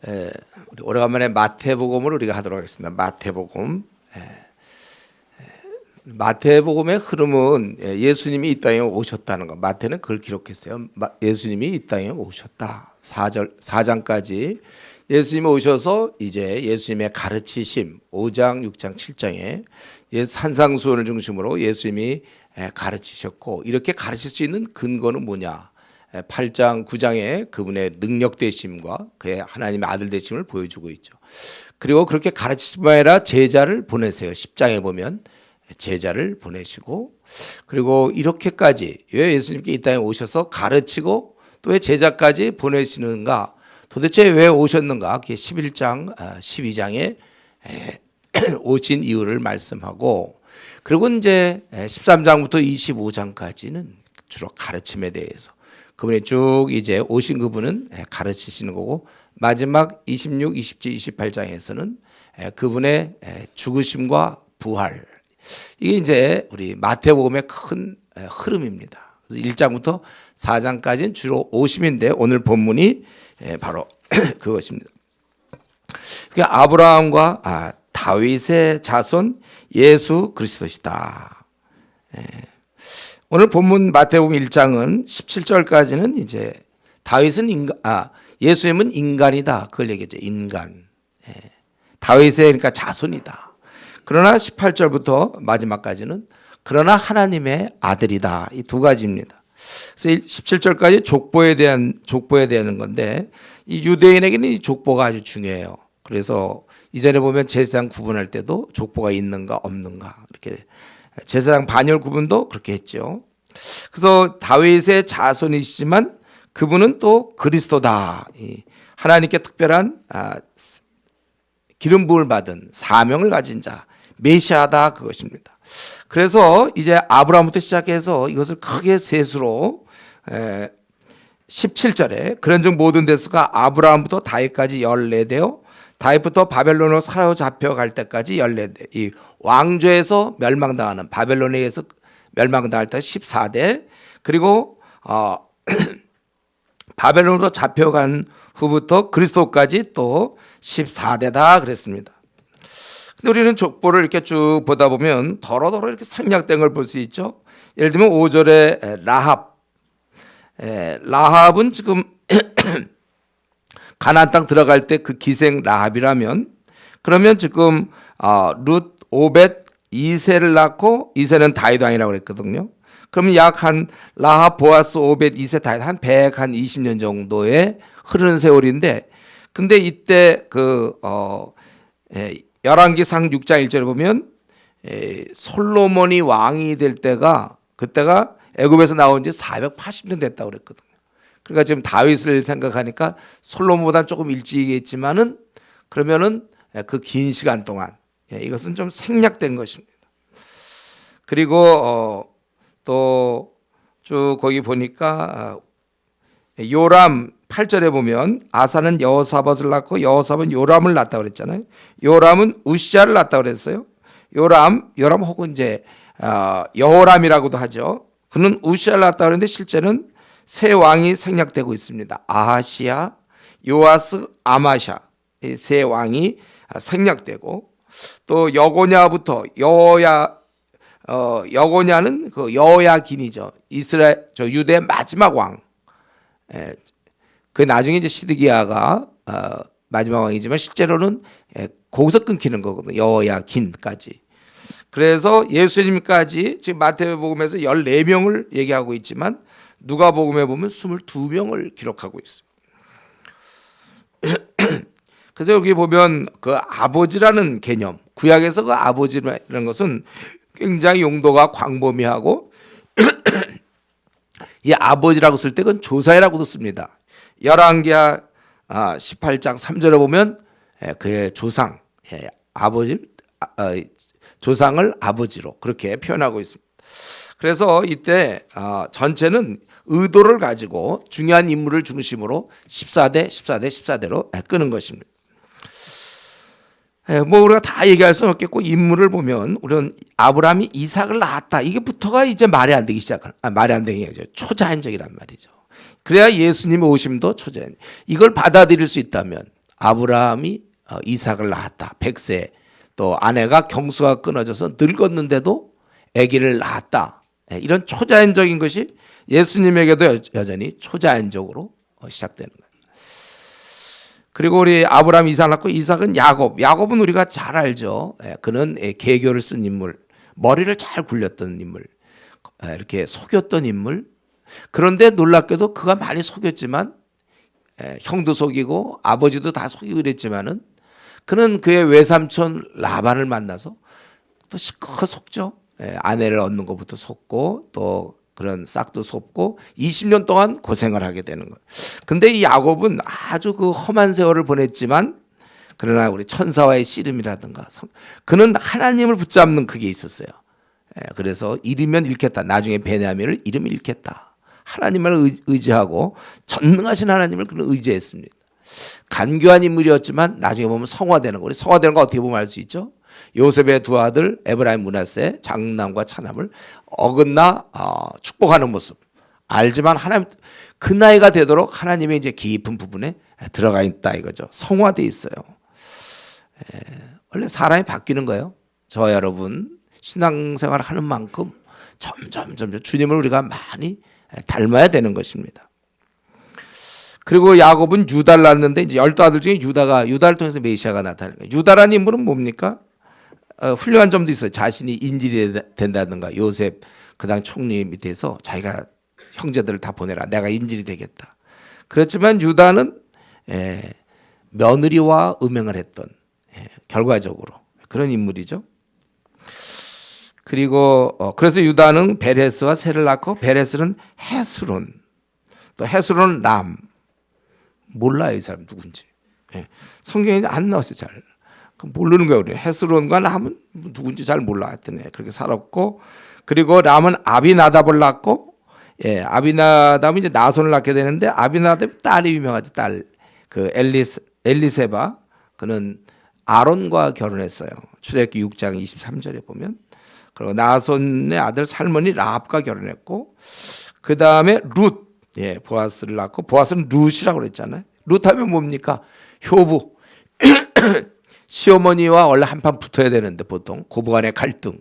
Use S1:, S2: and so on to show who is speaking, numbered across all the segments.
S1: 우리 오래간만에 마태복음을 우리가 하도록 하겠습니다. 마태복음. 마태복음의 흐름은 예수님이 이 땅에 오셨다는 것. 마태는 그걸 기록했어요. 예수님이 이 땅에 오셨다. 4장까지 예수님이 오셔서 이제 예수님의 가르치심 5장, 6장, 7장에 산상수훈을 중심으로 예수님이 가르치셨고, 이렇게 가르칠 수 있는 근거는 뭐냐? 8장, 9장에 그분의 능력 되심과 그의 하나님의 아들 되심을 보여주고 있죠. 그리고 그렇게 가르치실 뿐 아니라 제자를 보내세요. 10장에 보면 제자를 보내시고, 그리고 이렇게까지 왜 예수님께 이 땅에 오셔서 가르치고 또 왜 제자까지 보내시는가? 도대체 왜 오셨는가? 그게 11장, 12장에 오신 이유를 말씀하고, 그리고 이제 13장부터 25장까지는 주로 가르침에 대해서 그분이 쭉 이제 오신 그분은 가르치시는 거고, 마지막 26, 27, 28장에서는 그분의 죽으심과 부활, 이게 이제 우리 마태복음의 큰 흐름입니다. 그래서 1장부터 4장까지는 주로 오심인데, 오늘 본문이 바로 그것입니다. 그게 아브라함과 다윗의 자손 예수 그리스도시다. 오늘 본문 마태복음 1장은 17절까지는 이제 다윗은 예수님은 인간이다, 그걸 얘기했죠. 인간. 다윗의 그러니까 자손이다. 그러나 18절부터 마지막까지는 그러나 하나님의 아들이다. 이 두 가지입니다. 그래서 17절까지 족보에 대한 건데, 이 유대인에게는 이 족보가 아주 중요해요. 그래서 이전에 보면 제사장 구분할 때도 족보가 있는가 없는가, 이렇게 제사장 반열 구분도 그렇게 했죠. 그래서 다윗의 자손이시지만 그분은 또 그리스도다. 하나님께 특별한 기름 부음을 받은 사명을 가진 자, 메시아다, 그것입니다. 그래서 이제 아브라함부터 시작해서 이것을 크게 셋으로 17절에 그런즉 모든 데서가 아브라함부터 다윗까지 14대요, 다윗부터 바벨론으로 사로잡혀갈 때까지 14대, 이 왕조에서 멸망당하는, 바벨론에 의해서 멸망당할 때 14대, 그리고 바벨론으로 잡혀간 후부터 그리스도까지 또 14대다 그랬습니다. 근데 우리는 족보를 이렇게 쭉 보다 보면 더러더러 이렇게 생략된 걸 볼 수 있죠. 예를 들면 5절에 라합은 지금 가나안 땅 들어갈 때 그 기생 라합이라면, 그러면 지금 룻, 오벳, 이세를 낳고, 이세는 다윗 왕이라고 그랬거든요. 그러면 약 한 라합, 보아스, 오벳, 이세, 다윗 한 120년 정도의 흐르는 세월인데, 근데 이때 열왕기상 6장 1절에 보면 솔로몬이 왕이 될 그때가 애굽에서 나온 지 480년 됐다고 그랬거든요. 그러니까 지금 다윗을 생각하니까 솔로몬보다는 조금 일찍이겠지만은, 그러면은 그 긴 시간 동안 이것은 좀 생략된 것입니다. 그리고 또 쭉 거기 보니까 요람 8절에 보면 아사는 여호사밧을 낳고 여호사밧은 요람을 낳았다고 그랬잖아요. 요람은 우시자를 낳았다고 그랬어요. 요람 혹은 이제 여호람이라고도 하죠. 그는 우시자를 낳았다고 그랬는데 실제는 세 왕이 생략되고 있습니다. 아하시야, 요아스, 아마샤, 이 세 왕이 생략되고, 또 여고냐부터 여고냐는 그 여호야긴이죠. 유대 마지막 왕. 그 나중에 이제 시드기야가 마지막 왕이지만 실제로는 거기서 끊기는 거거든요. 여호야긴까지. 그래서 예수님까지 지금 마태복음에서 14명을 얘기하고 있지만 누가복음에 보면 22명을 기록하고 있어요. 그래서 여기 보면 그 아버지라는 개념, 구약에서 그 아버지라는 것은 굉장히 용도가 광범위하고 이 아버지라고 쓸 때 그건 조사이라고도 씁니다. 열왕기하 18장 3절에 보면 그의 조상, 조상을 아버지로 그렇게 표현하고 있습니다. 그래서 이때 전체는 의도를 가지고 중요한 인물을 중심으로 14대로 끄는 것입니다. 뭐 우리가 다 얘기할 수는 없겠고, 인물을 보면 우리는 아브라함이 이삭을 낳았다, 이게부터가 이제 말이 안 되기 시작하는, 말이 안 되는 게 초자연적이란 말이죠. 그래야 예수님의 오심도 초자연. 이걸 받아들일 수 있다면 아브라함이 이삭을 낳았다. 100세. 또 아내가 경수가 끊어져서 늙었는데도 아기를 낳았다. 이런 초자연적인 것이 예수님에게도 여전히 초자연적으로 시작되는 거예요. 그리고 우리 아브라함 이삭을 낳고 이삭은 야곱. 야곱은 우리가 잘 알죠. 그는 계교를 쓴 인물, 머리를 잘 굴렸던 인물, 이렇게 속였던 인물. 그런데 놀랍게도 그가 많이 속였지만 형도 속이고 아버지도 다 속이고 그랬지만은 그는 그의 외삼촌 라반을 만나서 또 실컷 속죠. 아내를 얻는 것부터 속고 또 그런 싹도 속고 20년 동안 고생을 하게 되는 거예요. 근데 이 야곱은 아주 그 험한 세월을 보냈지만 그러나 우리 천사와의 씨름이라든가 그는 하나님을 붙잡는 그게 있었어요. 그래서 잃으면 잃겠다. 나중에 베냐민을 잃으면 잃겠다. 하나님을 의지하고 전능하신 하나님을 그는 의지했습니다. 간교한 인물이었지만 나중에 보면 성화되는 거. 우리 성화되는 거 어떻게 보면 알 수 있죠? 요셉의 두 아들 에브라임 므낫세 장남과 차남을 어긋나 축복하는 모습 알지만 하나님 그 나이가 되도록 하나님의 이제 깊은 부분에 들어가 있다 이거죠. 성화돼 있어요. 원래 사람이 바뀌는 거예요. 저와 여러분 신앙생활 하는 만큼 점점 주님을 우리가 많이 닮아야 되는 것입니다. 그리고 야곱은 유다를 낳았는데 이제 12아들 중에 유다를 통해서 메시아가 나타나는 거예요. 유다라는 인물은 뭡니까? 훌륭한 점도 있어요. 자신이 인질이 된다든가 요셉 그당 총리 밑에서 자기가 형제들을 다 보내라. 내가 인질이 되겠다. 그렇지만 유다는 며느리와 음행을 했던 결과적으로 그런 인물이죠. 그리고 그래서 유다는 베레스와 셀을 낳고 베레스는 헤스론 또 헤스론은 람 몰라요 이 사람 누군지. 성경에 안 나왔어요 잘. 모르는 거예요. 우리 헤스론과 람은 누군지 잘 몰라. 하여튼 그렇게 살았고 그리고 람은 아비나답을 낳고 아비나답은 이제 나손을 낳게 되는데 아비나답 딸이 유명하죠. 딸 그 엘리세바 그는 아론과 결혼했어요. 출애굽기 6장 23절에 보면. 그리고 나손의 아들 살몬이 라합과 결혼했고 그 다음에 룻 보아스를 낳고 보아스는 룻이라고 그랬잖아요. 룻하면 뭡니까? 효부. 시어머니와 원래 한판 붙어야 되는데 보통 고부간의 갈등.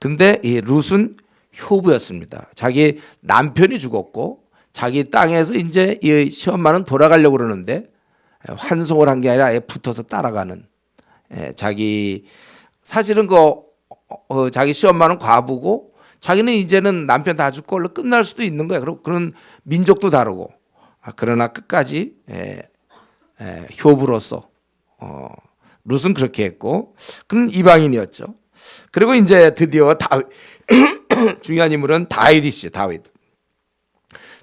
S1: 근데 이 룻은 효부였습니다. 자기 남편이 죽었고 자기 땅에서 이제 이 시엄마는 돌아가려고 그러는데 환송을 한 게 아니라 아예 붙어서 따라가는 자기 사실은 자기 시엄마는 과부고 자기는 이제는 남편 다 죽고 원래 끝날 수도 있는 거야. 그리고 그런 민족도 다르고 그러나 끝까지 효부로서 룻은 그렇게 했고 그는 이방인이었죠. 그리고 이제 드디어 중요한 인물은 다윗이죠.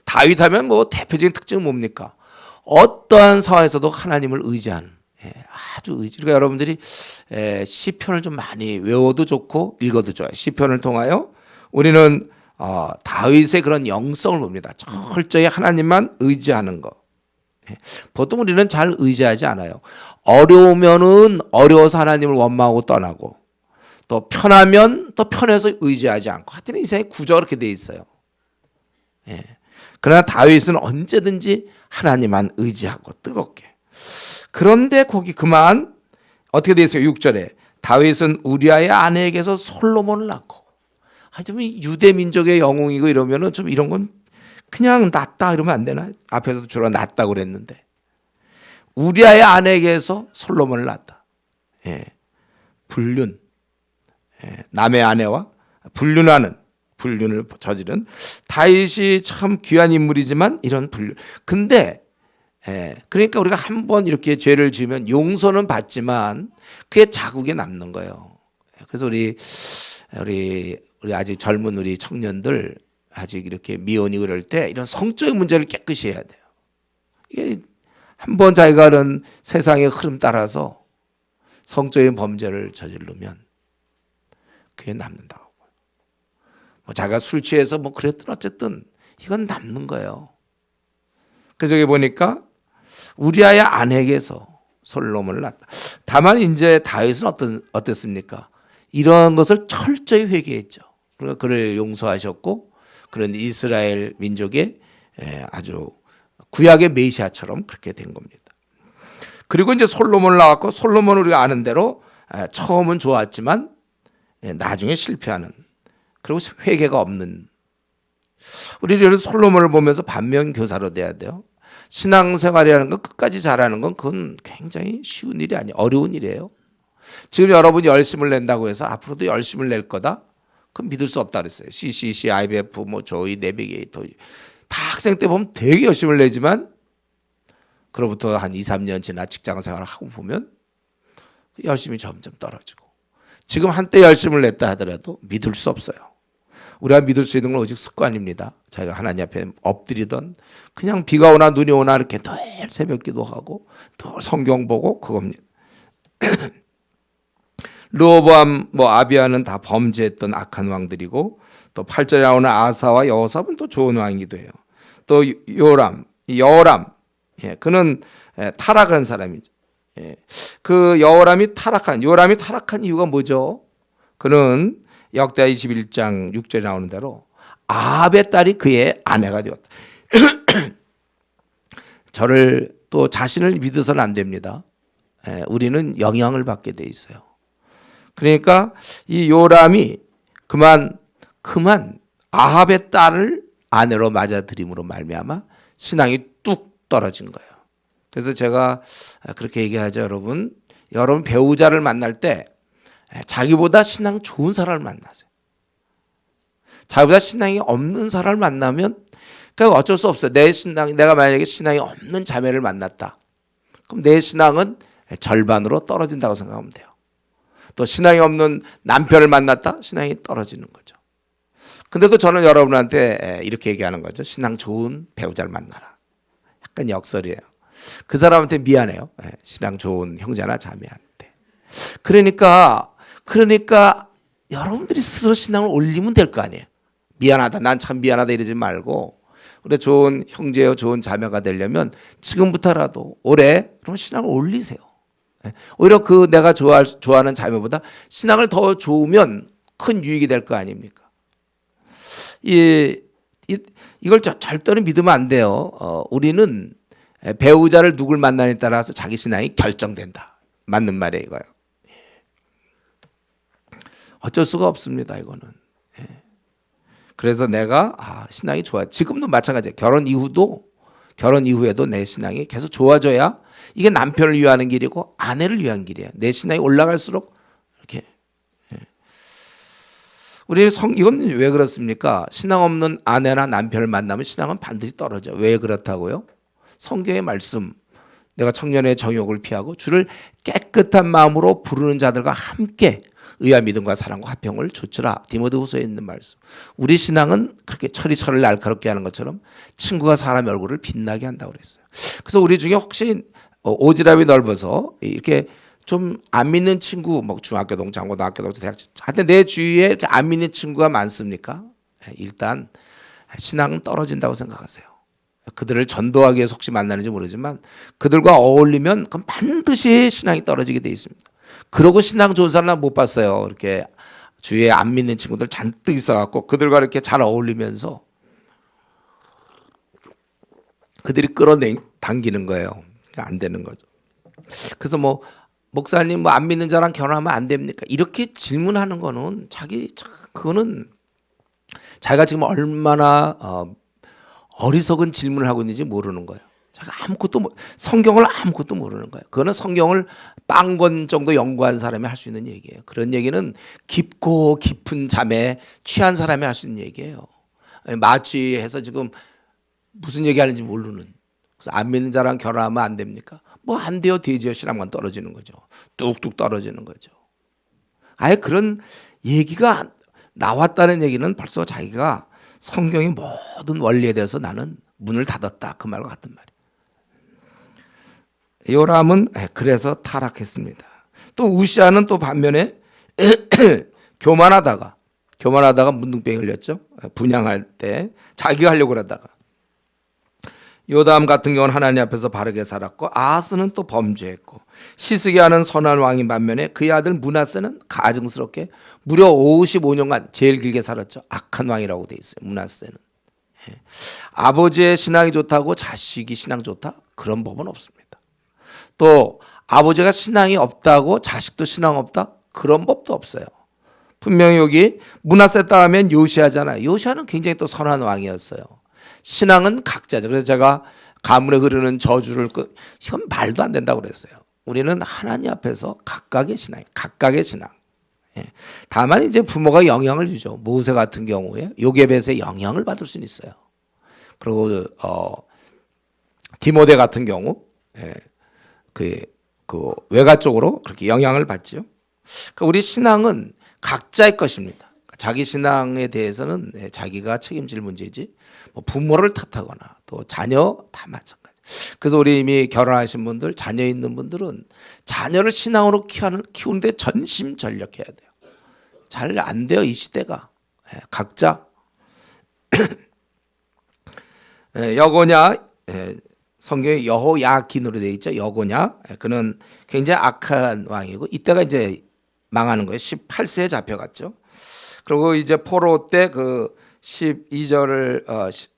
S1: 다윗 하면 뭐 대표적인 특징은 뭡니까? 어떠한 상황에서도 하나님을 의지하는 아주 의지. 그러니까 여러분들이 시편을 좀 많이 외워도 좋고 읽어도 좋아요. 시편을 통하여 우리는 다윗의 그런 영성을 봅니다. 철저히 하나님만 의지하는 거. 보통 우리는 잘 의지하지 않아요. 어려우면은 어려워서 하나님을 원망하고 떠나고 또 편하면 또 편해서 의지하지 않고 하여튼 인생의 구조가 그렇게 돼 있어요. 그러나 다윗은 언제든지 하나님만 의지하고 뜨겁게. 그런데 거기 그만 어떻게 돼 있어요? 6절에 다윗은 우리아의 아내에게서 솔로몬을 낳고 하여튼 유대 민족의 영웅이고 이러면은 좀 이런 건 그냥 낫다 이러면 안 되나? 앞에서도 주로 낫다고 그랬는데 우리아의 아내에게서 솔로몬을 낳았다. 불륜. 남의 아내와 불륜을 저지른 다윗이 참 귀한 인물이지만 이런 불륜. 근데 그러니까 우리가 한번 이렇게 죄를 지으면 용서는 받지만 그게 자국에 남는 거예요. 그래서 우리 아직 젊은 우리 청년들 아직 이렇게 미혼이 그럴 때 이런 성적인 문제를 깨끗이 해야 돼요. 이게 한번 자기가 그런 세상의 흐름 따라서 성적인 범죄를 저지르면 그게 남는다고. 뭐 자기가 술 취해서 뭐 그랬든 어쨌든 이건 남는 거예요. 그래서 여기 보니까 우리아의 아내에게서 솔로몬을 낳았다. 다만 이제 다윗은 어땠습니까? 이런 것을 철저히 회개했죠. 그러니까 그를 용서하셨고 그런 이스라엘 민족의 아주 구약의 메시아처럼 그렇게 된 겁니다. 그리고 이제 솔로몬을 낳았고, 솔로몬은 우리가 아는 대로 처음은 좋았지만 나중에 실패하는, 그리고 회개가 없는. 우리는 솔로몬을 보면서 반면교사로 돼야 돼요. 신앙생활이라는 건 끝까지 잘하는 건 그건 굉장히 쉬운 일이 아니에요. 어려운 일이에요. 지금 여러분이 열심을 낸다고 해서 앞으로도 열심을 낼 거다? 그건 믿을 수 없다 그랬어요. CCC, IBF, 뭐 조이, 내비게이터 다 학생 때 보면 되게 열심을 내지만 그로부터 한 2, 3년 지나 직장 생활을 하고 보면 열심히 점점 떨어지고, 지금 한때 열심을 냈다 하더라도 믿을 수 없어요. 우리가 믿을 수 있는 건 오직 습관입니다. 자기가 하나님 앞에 엎드리던, 그냥 비가 오나 눈이 오나 이렇게 늘 새벽 기도하고 늘 성경 보고 그겁니다. 르호보암, 아비야는 다 범죄했던 악한 왕들이고, 또 8절에 나오는 아사와 여호사는 또 좋은 왕이기도 해요. 또 여호람, 그는 타락한 사람이죠. 그 요람이 타락한 이유가 뭐죠? 그는 역대하 21장 6절에 나오는 대로 아합의 딸이 그의 아내가 되었다. 저를 또 자신을 믿어서는 안 됩니다. 우리는 영향을 받게 돼 있어요. 그러니까 이 요람이 그만 아합의 딸을 아내로 맞아들임으로 말미암아 신앙이 뚝 떨어진 거예요. 그래서 제가 그렇게 얘기하죠. 여러분 배우자를 만날 때 자기보다 신앙 좋은 사람을 만나세요. 자기보다 신앙이 없는 사람을 만나면 그러니까 어쩔 수 없어요. 내가 만약에 신앙이 없는 자매를 만났다, 그럼 내 신앙은 절반으로 떨어진다고 생각하면 돼요. 또 신앙이 없는 남편을 만났다, 신앙이 떨어지는 거죠. 근데도 저는 여러분한테 이렇게 얘기하는 거죠. 신앙 좋은 배우자를 만나라. 약간 역설이에요. 그 사람한테 미안해요. 신앙 좋은 형제나 자매한테. 그러니까 여러분들이 스스로 신앙을 올리면 될 거 아니에요. 미안하다, 난 참 미안하다 이러지 말고, 우리 좋은 형제요, 좋은 자매가 되려면 지금부터라도 올해 그럼 신앙을 올리세요. 오히려 내가 좋아하는 자매보다 신앙을 더 좋으면 큰 유익이 될 거 아닙니까? 이걸 절대로 믿으면 안 돼요. 우리는 배우자를 누굴 만나냐에 따라서 자기 신앙이 결정된다. 맞는 말이에요, 이거요. 어쩔 수가 없습니다, 이거는. 그래서 내가 신앙이 좋아. 지금도 마찬가지예요. 결혼 이후에도 내 신앙이 계속 좋아져야 이게 남편을 위하는 길이고 아내를 위한 길이에요. 내 신앙이 올라갈수록 이렇게. 이건 왜 그렇습니까? 신앙 없는 아내나 남편을 만나면 신앙은 반드시 떨어져. 왜 그렇다고요? 성경의 말씀, 내가 청년의 정욕을 피하고 주를 깨끗한 마음으로 부르는 자들과 함께 의와 믿음과 사랑과 화평을 좇으라. 디모데후서에 있는 말씀. 우리 신앙은 그렇게 철이 날카롭게 하는 것처럼 친구가 사람의 얼굴을 빛나게 한다고 그랬어요. 그래서 우리 중에 혹시 오지랖이 넓어서 이렇게 좀 안 믿는 친구, 중학교 동창, 고등학교 동창, 대학, 하여튼 내 주위에 이렇게 안 믿는 친구가 많습니까? 일단 신앙은 떨어진다고 생각하세요. 그들을 전도하기 위해서 혹시 만나는지 모르지만 그들과 어울리면 그럼 반드시 신앙이 떨어지게 돼 있습니다. 그러고 신앙 좋은 사람 못 봤어요. 이렇게 주위에 안 믿는 친구들 잔뜩 있어갖고 그들과 이렇게 잘 어울리면서 그들이 당기는 거예요. 안 되는 거죠. 그래서 목사님 안 믿는 자랑 결혼하면 안 됩니까? 이렇게 질문하는 거는 그거는 자기가 지금 얼마나 어리석은 질문을 하고 있는지 모르는 거예요. 자기가 성경을 아무것도 모르는 거예요. 그거는 성경을 빵건 정도 연구한 사람이 할 수 있는 얘기예요. 그런 얘기는 깊고 깊은 잠에 취한 사람이 할 수 있는 얘기예요. 마취해서 지금 무슨 얘기하는지 모르는. 그래서 안 믿는 자랑 결혼하면 안 됩니까? 안 돼요. 되지요. 신앙만 떨어지는 거죠. 뚝뚝 떨어지는 거죠. 아예 그런 얘기가 나왔다는 얘기는 벌써 자기가 성경의 모든 원리에 대해서 나는 문을 닫았다. 그 말과 같은 말이에요. 요람은 그래서 타락했습니다. 또 우시아는 또 반면에 교만하다가 문둥병이 걸렸죠. 분양할 때 자기가 하려고 그러다가. 요담 같은 경우는 하나님 앞에서 바르게 살았고, 아하스는 또 범죄했고, 시스기야는 선한 왕인 반면에 그의 아들 므낫세는 가증스럽게 무려 55년간 제일 길게 살았죠. 악한 왕이라고 돼 있어요. 므낫세는. 아버지의 신앙이 좋다고 자식이 신앙 좋다? 그런 법은 없습니다. 또 아버지가 신앙이 없다고 자식도 신앙 없다? 그런 법도 없어요. 분명히 여기 므낫세 따라하면 요시아잖아요. 요시아는 굉장히 또 선한 왕이었어요. 신앙은 각자죠. 그래서 제가 가문에 흐르는 저주를 이건 말도 안 된다고 그랬어요. 우리는 하나님 앞에서 각각의 신앙. 예. 다만 이제 부모가 영향을 주죠. 모세 같은 경우에 요게벳의 영향을 받을 수는 있어요. 그리고 디모데 같은 경우 그 외가 쪽으로 그렇게 영향을 받죠. 그러니까 우리 신앙은 각자의 것입니다. 자기 신앙에 대해서는 자기가 책임질 문제지 뭐 부모를 탓하거나 또 자녀 다 마찬가지. 그래서 우리 이미 결혼하신 분들, 자녀 있는 분들은 자녀를 신앙으로 키우는데 전심전력해야 돼요. 잘 안 돼요, 이 시대가. 각자 여고냐, 성경에 여호야긴으로 되어 있죠. 여고냐, 그는 굉장히 악한 왕이고 이때가 이제 망하는 거예요. 18세에 잡혀갔죠. 그리고 이제 포로 때 그 12절을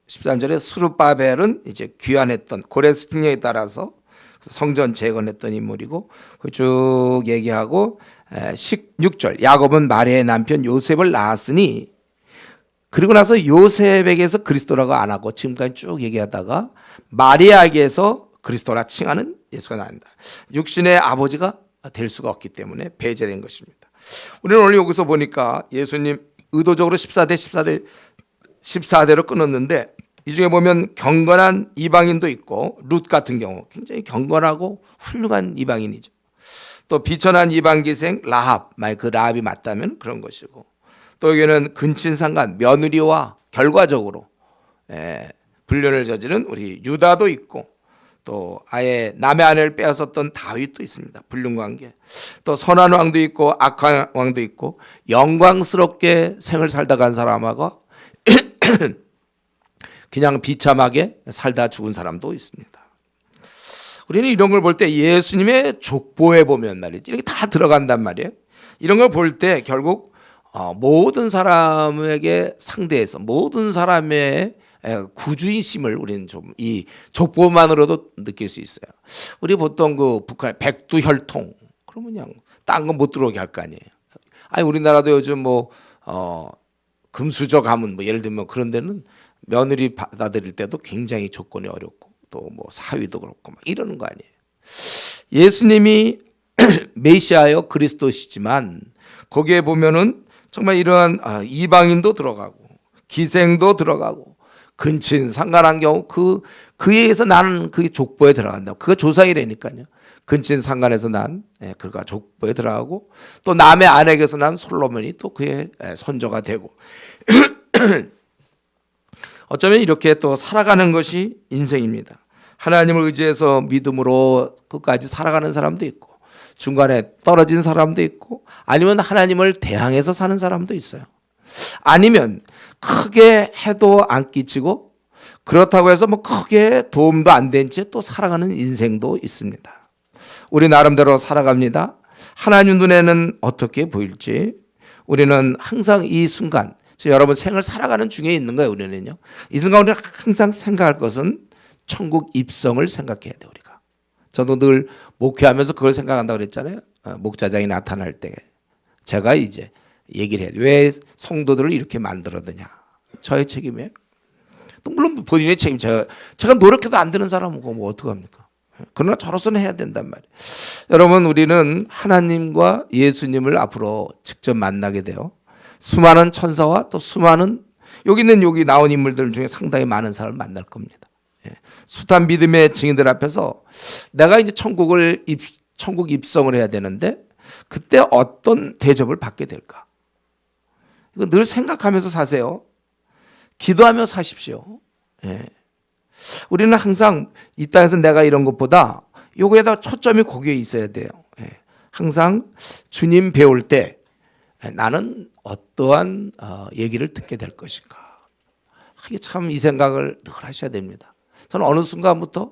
S1: 13절에 스룹바벨은 이제 귀환했던 고레스 특령에 따라서 성전 재건했던 인물이고 쭉 얘기하고 16절 야곱은 마리아의 남편 요셉을 낳았으니 그리고 나서 요셉에게서 그리스도라고 안 하고 지금까지 쭉 얘기하다가 마리아에게서 그리스도라 칭하는 예수가 나옵니다. 육신의 아버지가 될 수가 없기 때문에 배제된 것입니다. 우리는 오늘 여기서 보니까 예수님 의도적으로 14대로 끊었는데 이 중에 보면 경건한 이방인도 있고 룻 같은 경우 굉장히 경건하고 훌륭한 이방인이죠. 또 비천한 이방기생 라합, 만약 그 라합이 맞다면 그런 것이고 또 여기는 근친상간 며느리와 결과적으로 불륜을 저지른 우리 유다도 있고 또 아예 남의 아내를 빼앗았던 다윗도 있습니다. 불륜관계. 또 선한 왕도 있고 악한 왕도 있고 영광스럽게 생을 살다 간 사람하고 그냥 비참하게 살다 죽은 사람도 있습니다. 우리는 이런 걸 볼 때 예수님의 족보에 보면 말이지 이렇게 다 들어간단 말이에요. 이런 걸 볼 때 결국 모든 사람에게 상대해서 모든 사람의 구주의심을 우리는 좀 이 족보만으로도 느낄 수 있어요. 우리 보통 그 북한 백두혈통 그러면 그냥 딴 건 못 들어오게 할 거 아니에요. 아니 우리나라도 요즘 뭐 금수저 가문 뭐 예를 들면 그런 데는 며느리 받아들일 때도 굉장히 조건이 어렵고 또 뭐 사위도 그렇고 막 이러는 거 아니에요. 예수님이 메시아요 그리스도시지만 거기에 보면은 정말 이러한 이방인도 들어가고 기생도 들어가고 근친 상간한 경우 그에 의해서 나는 그 족보에 들어간다. 그거 조상이라니까요. 근친 상간에서 난 그가 족보에 들어가고 또 남의 아내에게서 난 솔로몬이 또 그의 손조가 되고 어쩌면 이렇게 또 살아가는 것이 인생입니다. 하나님을 의지해서 믿음으로 끝까지 살아가는 사람도 있고 중간에 떨어진 사람도 있고 아니면 하나님을 대항해서 사는 사람도 있어요. 아니면 크게 해도 안 끼치고 그렇다고 해서 뭐 크게 도움도 안 된 채 또 살아가는 인생도 있습니다. 우리 나름대로 살아갑니다. 하나님 눈에는 어떻게 보일지 우리는 항상 이 순간 여러분 생을 살아가는 중에 있는 거예요. 우리는요. 이 순간 우리는 항상 생각할 것은 천국 입성을 생각해야 돼요. 우리가. 저도 늘 목회하면서 그걸 생각한다고 그랬잖아요. 목자장이 나타날 때 제가 이제 얘기를 해요. 왜 성도들을 이렇게 만들었느냐. 저의 책임이에요. 또 물론 본인의 책임. 제가 노력해도 안 되는 사람은 뭐 어떡합니까? 그러나 저로서는 해야 된단 말이에요. 여러분 우리는 하나님과 예수님을 앞으로 직접 만나게 돼요. 수많은 천사와 또 수많은 여기 나온 인물들 중에 상당히 많은 사람을 만날 겁니다. 숱한 믿음의 증인들 앞에서 내가 이제 천국 입성을 해야 되는데 그때 어떤 대접을 받게 될까? 이거 늘 생각하면서 사세요. 기도하며 사십시오. 우리는 항상 이 땅에서 내가 이런 것보다 요거에다 초점이 거기에 있어야 돼요. 항상 주님 배울 때 나는 어떠한 얘기를 듣게 될 것인가. 이게 참 이 생각을 늘 하셔야 됩니다. 저는 어느 순간부터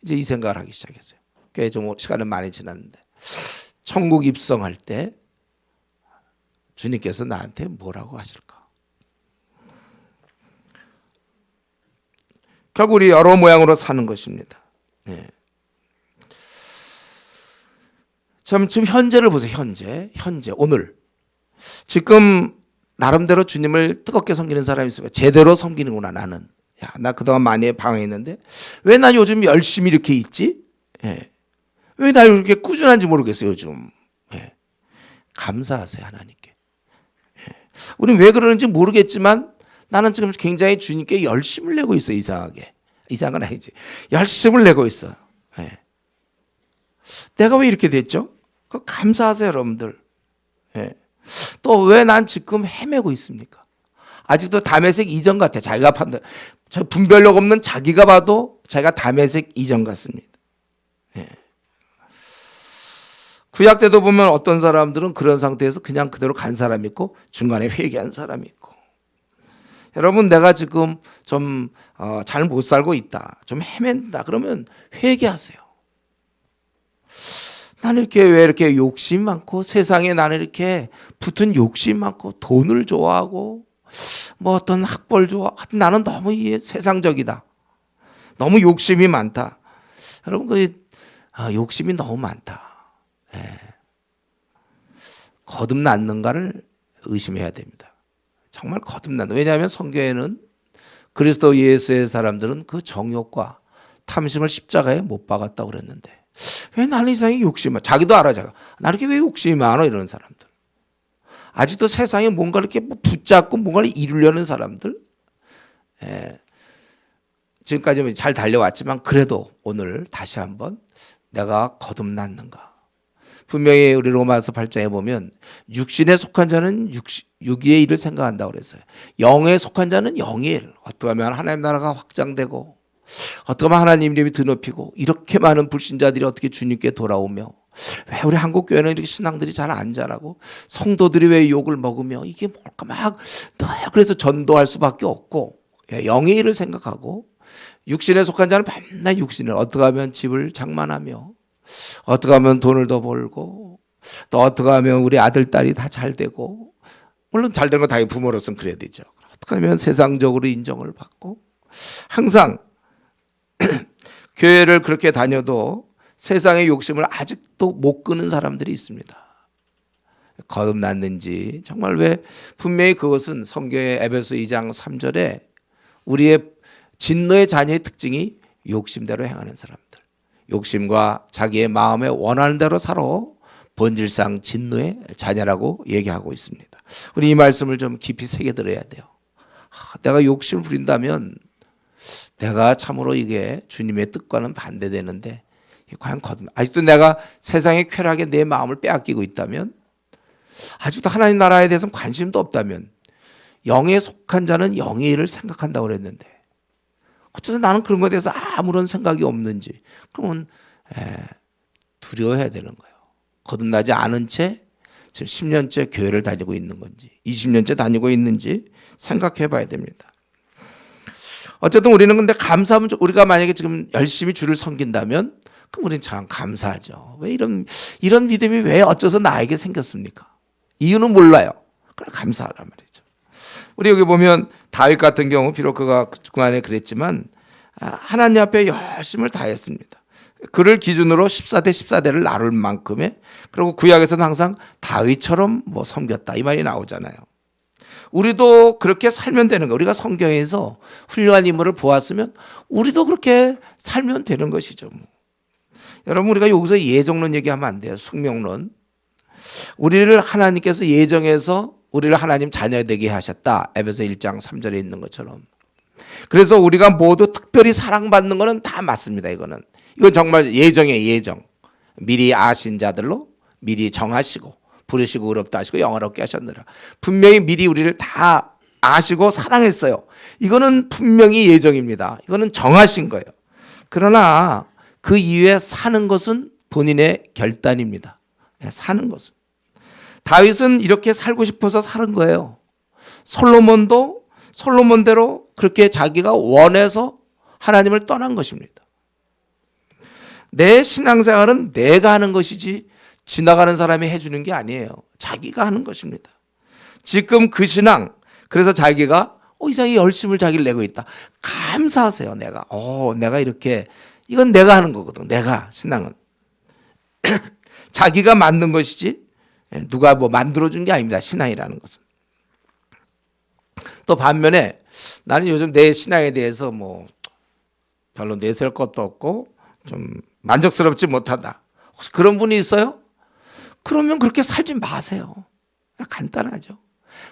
S1: 이제 이 생각을 하기 시작했어요. 꽤 좀 시간은 많이 지났는데 천국 입성할 때 주님께서 나한테 뭐라고 하실까? 결국 우리 여러 모양으로 사는 것입니다. 지금 현재를 보세요. 현재 오늘 지금 나름대로 주님을 뜨겁게 섬기는 사람이 있으면 제대로 섬기는구나. 나는 나 그동안 많이 방황했는데 왜 나 요즘 열심히 이렇게 있지? 예. 왜 나 이렇게 꾸준한지 모르겠어요. 요즘. 예. 감사하세요, 하나님께. 예. 우리는 왜 그러는지 모르겠지만 나는 지금 굉장히 주님께 열심을 내고 있어요. 이상한 건 아니지. 열심을 내고 있어요. 예. 내가 왜 이렇게 됐죠? 감사하세요, 여러분들. 예. 또 왜 난 지금 헤매고 있습니까? 아직도 다메섹 이전 같아. 자기가 판단, 분별력 없는 자기가 봐도 자기가 다메섹 이전 같습니다. 예. 구약 때도 보면 어떤 사람들은 그런 상태에서 그냥 그대로 간 사람이 있고 중간에 회개한 사람이 있고. 여러분, 내가 지금 좀 잘 못 살고 있다, 좀 헤맨다 그러면 회개하세요. 나는 왜 이렇게 욕심 많고 세상에 나는 이렇게 붙은 욕심 많고 돈을 좋아하고 뭐 어떤 학벌 좋아, 나는 너무 세상적이다, 너무 욕심이 많다. 여러분, 욕심이 너무 많다. 예. 거듭났는가를 의심해야 됩니다. 정말 거듭난다. 왜냐하면 성경에는 그리스도 예수의 사람들은 그 정욕과 탐심을 십자가에 못 박았다고 그랬는데 왜 나는 이상하게 욕심이 많아? 자기도 알아. 나 이렇게 왜 욕심이 많아? 이런 사람들. 아직도 세상에 뭔가 이렇게 붙잡고 뭔가를 이루려는 사람들. 예. 지금까지 잘 달려왔지만 그래도 오늘 다시 한번 내가 거듭났는가. 분명히 우리 로마서 8장에 보면 육신에 속한 자는 육의 일을 생각한다고 그랬어요. 영에 속한 자는 영의 일. 어떻게 하면 하나님 나라가 확장되고 어떻게 하면 하나님 이름이 드높이고 이렇게 많은 불신자들이 어떻게 주님께 돌아오며 왜 우리 한국 교회는 이렇게 신앙들이 잘 안 자라고 성도들이 왜 욕을 먹으며 이게 뭘까 막 그래서 전도할 수밖에 없고 영의 일을 생각하고 육신에 속한 자는 맨날 육신을 어떻게 하면 집을 장만하며 어떻게 하면 돈을 더 벌고 또 어떻게 하면 우리 아들 딸이 다 잘 되고 물론 잘 되는 건 당연히 부모로서는 그래야 되죠. 어떻게 하면 세상적으로 인정을 받고 항상 교회를 그렇게 다녀도 세상의 욕심을 아직도 못 끄는 사람들이 있습니다. 거듭났는지 정말 왜 분명히 그것은 성경의 에베소 2장 3절에 우리의 진노의 자녀의 특징이 욕심대로 행하는 사람들, 욕심과 자기의 마음에 원하는 대로 살아 본질상 진노의 자녀라고 얘기하고 있습니다. 우리 이 말씀을 좀 깊이 새겨들어야 돼요. 내가 욕심을 부린다면 내가 참으로 이게 주님의 뜻과는 반대되는데 과연 아직도 내가 세상의 쾌락에 내 마음을 빼앗기고 있다면, 아직도 하나님 나라에 대해서는 관심도 없다면, 영에 속한 자는 영의 일을 생각한다고 그랬는데 어쩌면 나는 그런 것에 대해서 아무런 생각이 없는지, 그러면 두려워해야 되는 거예요. 거듭나지 않은 채 지금 10년째 교회를 다니고 있는 건지 20년째 다니고 있는지 생각해 봐야 됩니다. 어쨌든 우리는 근데 감사하면, 우리가 만약에 지금 열심히 주를 섬긴다면 그럼 우리는 참 감사하죠. 왜 이런 믿음이 왜 어째서 나에게 생겼습니까? 이유는 몰라요. 그럼 감사하란 말이죠. 우리 여기 보면 다윗 같은 경우 비록 그가 중간에 그랬지만 하나님 앞에 열심을 다했습니다. 그를 기준으로 14대 14대를 나눌 만큼의, 그리고 구약에서는 항상 다윗처럼 섬겼다 이 말이 나오잖아요. 우리도 그렇게 살면 되는 거예요. 우리가 성경에서 훌륭한 인물을 보았으면 우리도 그렇게 살면 되는 것이죠. 여러분, 우리가 여기서 예정론 얘기하면 안 돼요. 숙명론. 우리를 하나님께서 예정해서 우리를 하나님 자녀 되게 하셨다. 에베소 1장 3절에 있는 것처럼. 그래서 우리가 모두 특별히 사랑받는 것은 다 맞습니다. 이건 정말 예정이에요. 예정. 미리 아신 자들로 미리 정하시고 부르시고 의롭다 하시고 영화롭게 하셨느라. 분명히 미리 우리를 다 아시고 사랑했어요. 이거는 분명히 예정입니다. 이거는 정하신 거예요. 그러나 그 이후에 사는 것은 본인의 결단입니다. 사는 것은. 다윗은 이렇게 살고 싶어서 사는 거예요. 솔로몬도 솔로몬대로 그렇게 자기가 원해서 하나님을 떠난 것입니다. 내 신앙생활은 내가 하는 것이지 지나가는 사람이 해주는 게 아니에요. 자기가 하는 것입니다. 지금 그 신앙, 그래서 자기가 이상하게 열심을 자기를 내고 있다. 감사하세요. 내가 이렇게, 이건 내가 하는 거거든. 내가 신앙은 자기가 만든 것이지 누가 뭐 만들어준 게 아닙니다. 신앙이라는 것은. 또 반면에 나는 요즘 내 신앙에 대해서 뭐 별로 내세울 것도 없고 좀 만족스럽지 못하다. 혹시 그런 분이 있어요? 그러면 그렇게 살지 마세요. 간단하죠.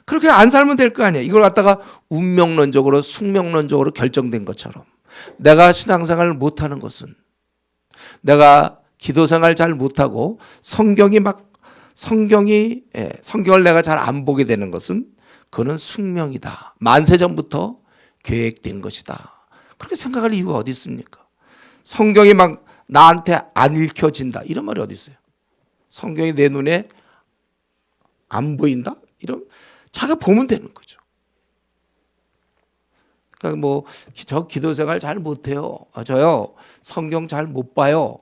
S1: 그렇게 안 살면 될 거 아니에요. 이걸 갖다가 운명론적으로 숙명론적으로 결정된 것처럼 내가 신앙생활을 못하는 것은, 내가 기도생활 잘 못하고 성경을 내가 잘 안 보게 되는 것은 그거는 숙명이다. 만세전부터 계획된 것이다. 그렇게 생각할 이유가 어디 있습니까? 성경이 막 나한테 안 읽혀진다 이런 말이 어디 있어요? 성경이 내 눈에 안 보인다? 이런 자기가 보면 되는 거죠. 그러니까 뭐 저 기도생활 잘 못해요. 저요 성경 잘 못 봐요.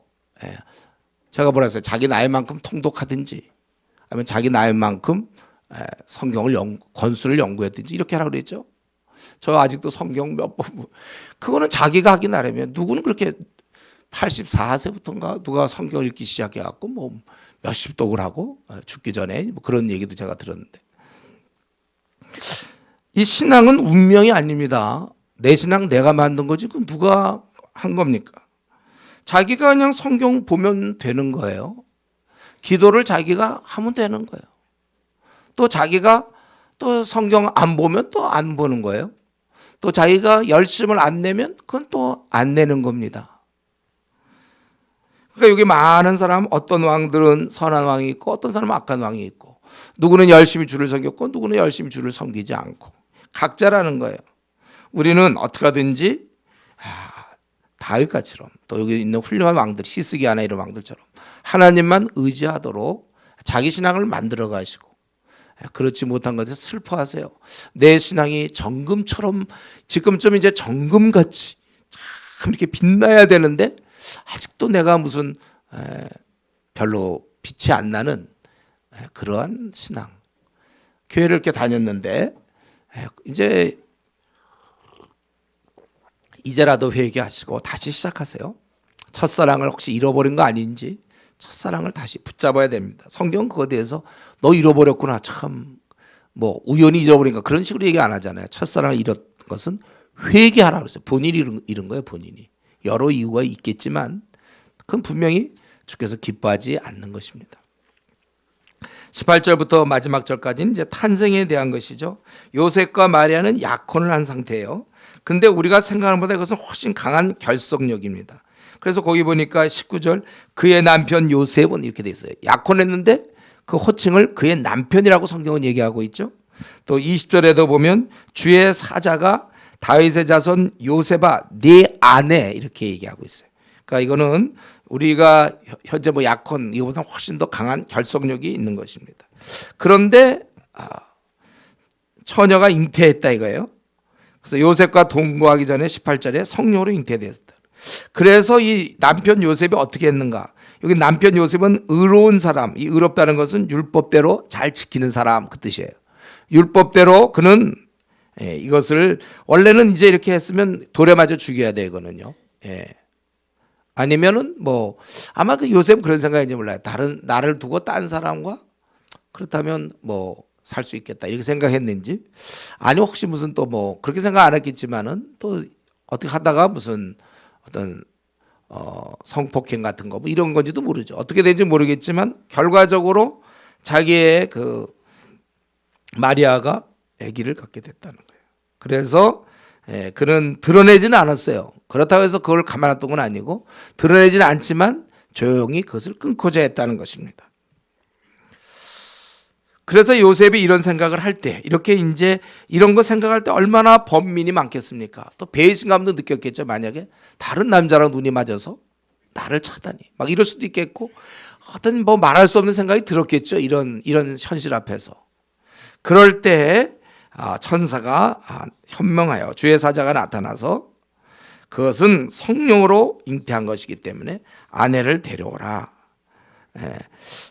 S1: 제가 뭐라 했어요? 자기 나이만큼 통독하든지 아니면 자기 나이만큼 성경을 권수를 연구했든지 이렇게 하라고 그랬죠. 저 아직도 성경 몇 번, 그거는 자기가 하기 나름이에요. 누구는 그렇게 84세부터인가 누가 성경을 읽기 시작해갖고 뭐 몇십 독을 하고 죽기 전에 뭐 그런 얘기도 제가 들었는데, 이 신앙은 운명이 아닙니다. 내 신앙 내가 만든 거지 그건 누가 한 겁니까? 자기가 그냥 성경 보면 되는 거예요. 기도를 자기가 하면 되는 거예요. 또 자기가 또 성경 안 보면 또 안 보는 거예요. 또 자기가 열심을 안 내면 그건 또 안 내는 겁니다. 그러니까 여기 많은 사람, 어떤 왕들은 선한 왕이 있고 어떤 사람은 악한 왕이 있고, 누구는 열심히 주를 섬겼고 누구는 열심히 주를 섬기지 않고, 각자라는 거예요. 우리는 어떻게 하든지 다윗같이럼, 또 여기 있는 훌륭한 왕들, 히스기야나 이런 왕들처럼 하나님만 의지하도록 자기 신앙을 만들어 가시고, 그렇지 못한 것에 슬퍼하세요. 내 신앙이 정금처럼, 지금쯤 이제 정금같이 참 이렇게 빛나야 되는데 아직도 내가 무슨 별로 빛이 안 나는 그러한 신앙. 교회를 이렇게 다녔는데 이제라도 회개하시고 다시 시작하세요. 첫사랑을 혹시 잃어버린 거 아닌지 첫사랑을 다시 붙잡아야 됩니다. 성경은 그거에 대해서 너 잃어버렸구나, 참 뭐 우연히 잃어버린가 그런 식으로 얘기 안 하잖아요. 첫사랑을 잃은 것은 회개하라고 그랬어요. 본인이 잃은 거예요. 본인이. 여러 이유가 있겠지만 그건 분명히 주께서 기뻐하지 않는 것입니다. 18절부터 마지막 절까지는 이제 탄생에 대한 것이죠. 요셉과 마리아는 약혼을 한 상태예요. 근데 우리가 생각하는 것보다 이것은 훨씬 강한 결속력입니다. 그래서 거기 보니까 19절 그의 남편 요셉은 이렇게 돼 있어요. 약혼했는데 그 호칭을 그의 남편이라고 성경은 얘기하고 있죠. 또 20절에도 보면 주의 사자가 다윗의 자손 요셉아 네 아내 이렇게 얘기하고 있어요. 그러니까 이거는 우리가 현재 뭐 약혼 이거보다 훨씬 더 강한 결속력이 있는 것입니다. 그런데 처녀가 잉태했다 이거예요. 그래서 요셉과 동거하기 전에 18절에 성령으로 잉태되었다. 그래서 이 남편 요셉이 어떻게 했는가? 여기 남편 요셉은 의로운 사람, 이 의롭다는 것은 율법대로 잘 지키는 사람 그 뜻이에요. 율법대로 그는 이것을 원래는 이제 이렇게 했으면 돌에 맞아 죽여야 돼 이거는요. 아니면은 뭐 아마 그 요셉은 그런 생각인지 몰라요. 다른 나를 두고 딴 사람과 그렇다면 뭐 살 수 있겠다 이렇게 생각했는지, 아니 혹시 무슨 또 뭐 그렇게 생각 안 했겠지만은 또 어떻게 하다가 무슨 어떤 성폭행 같은 거 뭐 이런 건지도 모르죠. 어떻게 된지 모르겠지만 결과적으로 자기의 그 마리아가 아기를 갖게 됐다는 거예요. 그래서 그는 드러내지는 않았어요. 그렇다고 해서 그걸 가만놨던 건 아니고 드러내지는 않지만 조용히 그것을 끊고자 했다는 것입니다. 그래서 요셉이 이런 생각을 할 때, 이렇게 이제 이런 거 생각할 때 얼마나 번민이 많겠습니까? 또 배신감도 느꼈겠죠. 만약에 다른 남자랑 눈이 맞아서 나를 차다니 막 이럴 수도 있겠고, 어떤 뭐 말할 수 없는 생각이 들었겠죠. 이런 현실 앞에서. 그럴 때 천사가 현명하여 주의 사자가 나타나서 그것은 성령으로 잉태한 것이기 때문에 아내를 데려오라.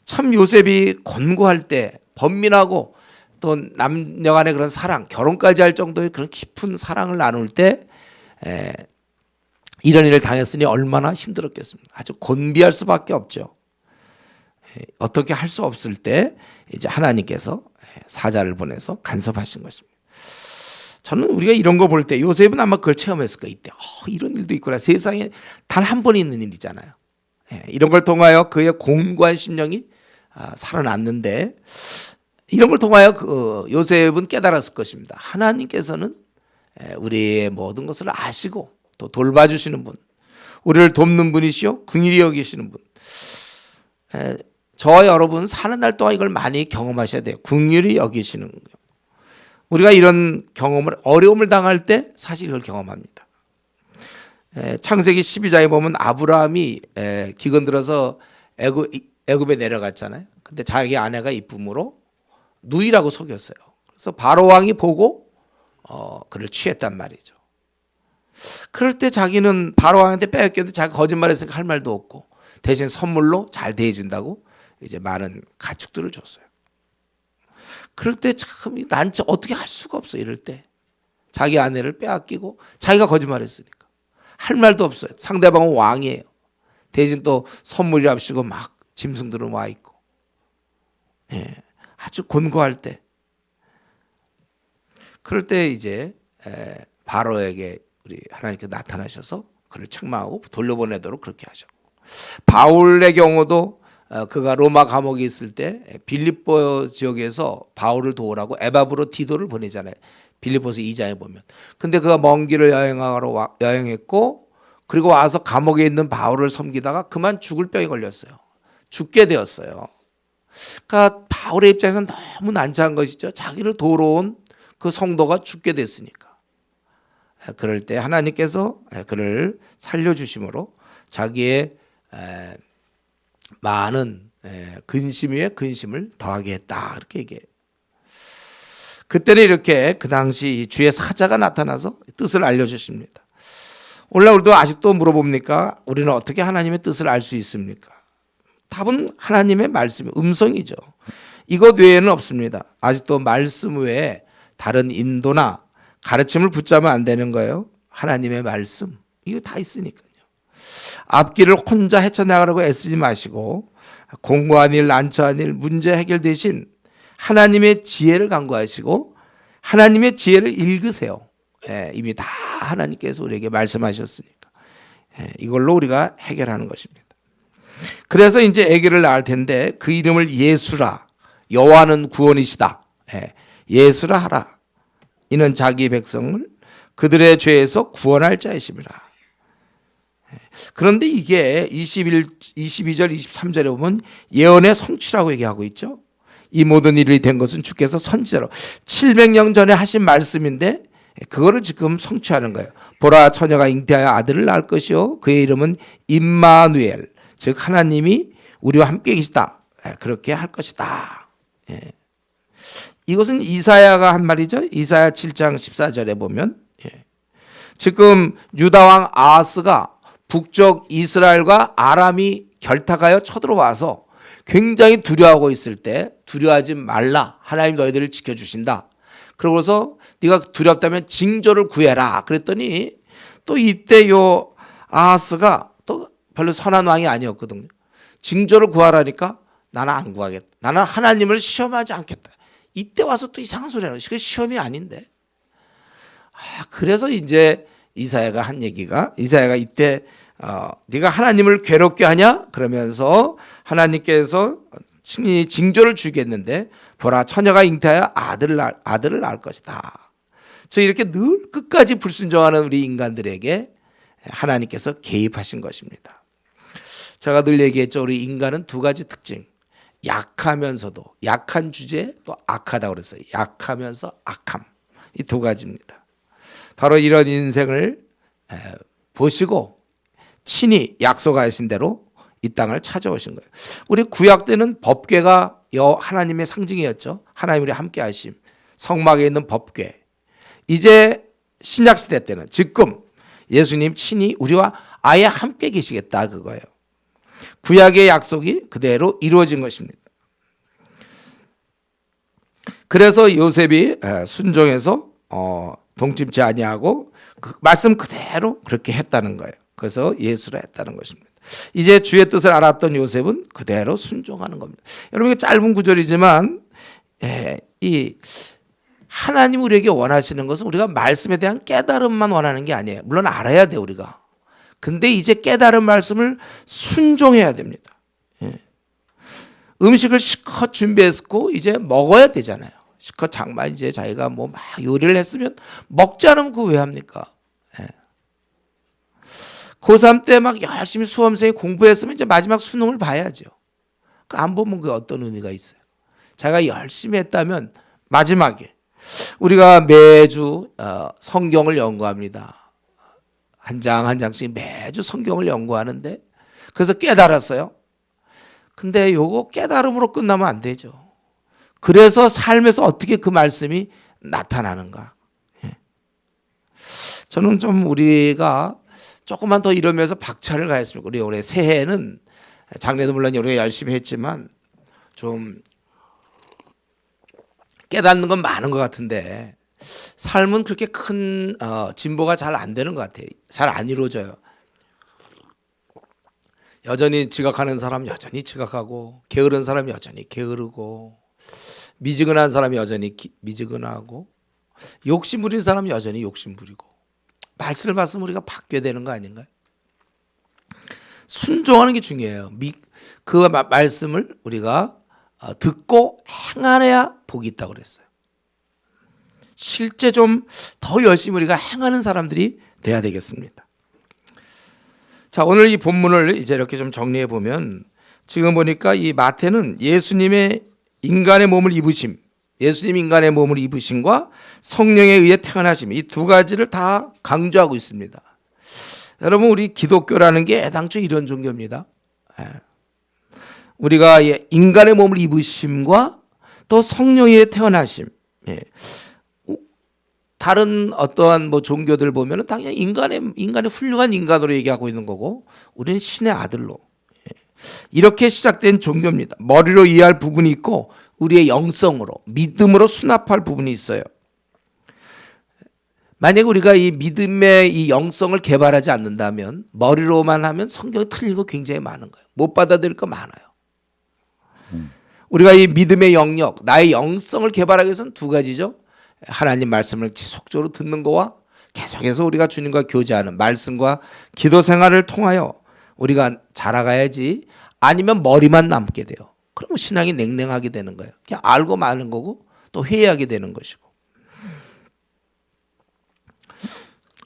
S1: 참 요셉이 권고할 때 번민하고 또 남녀 간의 그런 사랑, 결혼까지 할 정도의 그런 깊은 사랑을 나눌 때 이런 일을 당했으니 얼마나 힘들었겠습니까? 아주 곤비할 수밖에 없죠. 어떻게 할 수 없을 때 이제 하나님께서 사자를 보내서 간섭하신 것입니다. 저는 우리가 이런 거 볼 때 요셉은 아마 그걸 체험했을 거예요. 이때 이런 일도 있구나. 세상에 단 한 번 있는 일이잖아요. 이런 걸 통하여 그의 공고한 심령이 살아났는데, 이런 걸 통하여 그 요셉은 깨달았을 것입니다. 하나님께서는 우리의 모든 것을 아시고 또 돌봐주시는 분, 우리를 돕는 분이시요 긍휼히 여기시는 분. 저와 여러분 사는 날 동안 이걸 많이 경험하셔야 돼요. 긍휼히 여기시는 거예요. 우리가 이런 경험을, 어려움을 당할 때 사실 이걸 경험합니다. 창세기 12장에 보면 아브라함이 기근 들어서 애굽에 내려갔잖아요. 근데 자기 아내가 이쁨으로 누이라고 속였어요. 그래서 바로 왕이 보고 그를 취했단 말이죠. 그럴 때 자기는 바로 왕한테 빼앗겼는데 자기가 거짓말했으니까 할 말도 없고 대신 선물로 잘 대해준다고 이제 많은 가축들을 줬어요. 그럴 때 참 난 어떻게 할 수가 없어. 이럴 때 자기 아내를 빼앗기고 자기가 거짓말했으니까 할 말도 없어요. 상대방은 왕이에요. 대신 또 선물이랍시고 막 짐승들은 와 있고, 아주 곤고할 때, 그럴 때 이제 바로에게 우리 하나님께서 나타나셔서 그를 책망하고 돌려보내도록 그렇게 하셨고, 바울의 경우도 그가 로마 감옥에 있을 때 빌립보 지역에서 바울을 도우라고 에바브로 디도를 보내잖아요. 빌립보서 2장에 보면. 근데 그가 먼 길을 여행했고, 그리고 와서 감옥에 있는 바울을 섬기다가 그만 죽을 병이 걸렸어요. 죽게 되었어요. 그러니까 바울의 입장에서는 너무 난처한 것이죠. 자기를 도우러 온 그 성도가 죽게 됐으니까. 그럴 때 하나님께서 그를 살려주심으로 자기의 많은 근심 위에 근심을 더하게 했다, 그렇게 얘기해요. 그때는 이렇게 그 당시 주의 사자가 나타나서 뜻을 알려주십니다. 오늘날 우리도 아직도 물어봅니까? 우리는 어떻게 하나님의 뜻을 알 수 있습니까? 답은 하나님의 말씀, 음성이죠. 이것 외에는 없습니다. 아직도 말씀 외에 다른 인도나 가르침을 붙잡으면 안 되는 거예요. 하나님의 말씀, 이거 다 있으니까요. 앞길을 혼자 헤쳐나가려고 애쓰지 마시고 공고한 일, 난처한 일, 문제 해결 대신 하나님의 지혜를 간구하시고 하나님의 지혜를 읽으세요. 이미 다 하나님께서 우리에게 말씀하셨으니까 이걸로 우리가 해결하는 것입니다. 그래서 이제 아기를 낳을 텐데 그 이름을 예수라, 여호와는 구원이시다, 예수라 하라. 이는 자기 백성을 그들의 죄에서 구원할 자이심이라. 그런데 이게 22절 23절에 보면 예언의 성취라고 얘기하고 있죠. 이 모든 일이 된 것은 주께서 선지자로 700년 전에 하신 말씀인데 그거를 지금 성취하는 거예요. 보라, 처녀가 잉태하여 아들을 낳을 것이요 그의 이름은 임마누엘, 즉 하나님이 우리와 함께 계시다, 그렇게 할 것이다. 이것은 이사야가 한 말이죠. 이사야 7장 14절에 보면 지금 유다왕 아하스가 북쪽 이스라엘과 아람이 결탁하여 쳐들어와서 굉장히 두려워하고 있을 때 두려워하지 말라, 하나님 너희들을 지켜주신다. 그러고서 네가 두렵다면 징조를 구해라 그랬더니 또 이때 요 아하스가 또 별로 선한 왕이 아니었거든요. 징조를 구하라니까 나는 안 구하겠다. 나는 하나님을 시험하지 않겠다. 이때 와서 또 이상한 소리 하는 거예요. 그게 시험이 아닌데. 그래서 이제 이사야가 한 얘기가, 이사야가 이때 네가 하나님을 괴롭게 하냐? 그러면서 하나님께서 친히 징조를 주겠는데 보라, 처녀가 잉태하여 아들을 낳을 것이다. 저 이렇게 늘 끝까지 불순종하는 우리 인간들에게 하나님께서 개입하신 것입니다. 제가 늘 얘기했죠. 우리 인간은 두 가지 특징. 약하면서도, 약한 주제에 또 악하다고 그랬어요. 약하면서 악함. 이 두 가지입니다. 바로 이런 인생을 보시고 친히 약속하신 대로 이 땅을 찾아오신 거예요. 우리 구약 때는 법궤가 하나님의 상징이었죠. 하나님이 함께 하심, 성막에 있는 법궤. 이제 신약 시대 때는 지금 예수님 친히 우리와 아예 함께 계시겠다, 그거예요. 구약의 약속이 그대로 이루어진 것입니다. 그래서 요셉이 순종해서 동침치 아니하고 그 말씀 그대로 그렇게 했다는 거예요. 그래서 예수라 했다는 것입니다. 이제 주의 뜻을 알았던 요셉은 그대로 순종하는 겁니다. 여러분, 이게 짧은 구절이지만 이 하나님 우리에게 원하시는 것은 우리가 말씀에 대한 깨달음만 원하는 게 아니에요. 물론 알아야 돼 우리가. 근데 이제 깨달은 말씀을 순종해야 됩니다. 음식을 실컷 준비했고 이제 먹어야 되잖아요. 실컷 장만 이제 자기가 뭐 막 요리를 했으면 먹지 않으면 그거 왜 합니까? 고3 때 막 열심히 수험생이 공부했으면 이제 마지막 수능을 봐야죠. 안 보면 그게 어떤 의미가 있어요? 자기가 열심히 했다면 마지막에 우리가 매주 성경을 연구합니다. 한 장 한 장씩 매주 성경을 연구하는데 그래서 깨달았어요. 근데 요거 깨달음으로 끝나면 안 되죠. 그래서 삶에서 어떻게 그 말씀이 나타나는가. 저는 좀 우리가 조금만 더 이러면서 박차를 가했습니다. 우리 올해 새해에는 작년도 물론 우리가 열심히 했지만 좀 깨닫는 건 많은 것 같은데 삶은 그렇게 큰 진보가 잘 안 되는 것 같아요. 잘 안 이루어져요. 여전히 지각하는 사람 여전히 지각하고 게으른 사람 여전히 게으르고 미지근한 사람이 여전히 미지근하고 욕심 부린 사람이 여전히 욕심 부리고 말씀을 봤으면 우리가 바뀌어야 되는 거 아닌가요? 순종하는 게 중요해요. 그 말씀을 우리가 듣고 행하여야 복이 있다고 그랬어요. 실제 좀 더 열심히 우리가 행하는 사람들이 돼야 되겠습니다. 자, 오늘 이 본문을 이제 이렇게 좀 정리해 보면 지금 보니까 이 마태는 예수님의 인간의 몸을 입으심, 예수님 인간의 몸을 입으심과 성령에 의해 태어나심 이 두 가지를 다 강조하고 있습니다. 여러분, 우리 기독교라는 게 애당초 이런 종교입니다. 우리가 인간의 몸을 입으심과 또 성령에 의해 태어나심. 다른 어떠한 뭐 종교들 보면은 당연히 인간의 훌륭한 인간으로 얘기하고 있는 거고 우리는 신의 아들로 이렇게 시작된 종교입니다. 머리로 이해할 부분이 있고 우리의 영성으로 믿음으로 수납할 부분이 있어요. 만약에 우리가 이 믿음의 이 영성을 개발하지 않는다면 머리로만 하면 성경이 틀린 거 굉장히 많은 거예요. 못 받아들일 거 많아요. 우리가 이 믿음의 영역, 나의 영성을 개발하기 위해서는 두 가지죠. 하나님 말씀을 지속적으로 듣는 거와 계속해서 우리가 주님과 교제하는 말씀과 기도 생활을 통하여 우리가 자라가야지 아니면 머리만 남게 돼요. 그러면 신앙이 냉랭하게 되는 거예요. 그냥 알고 마는 거고 또 회의하게 되는 것이고.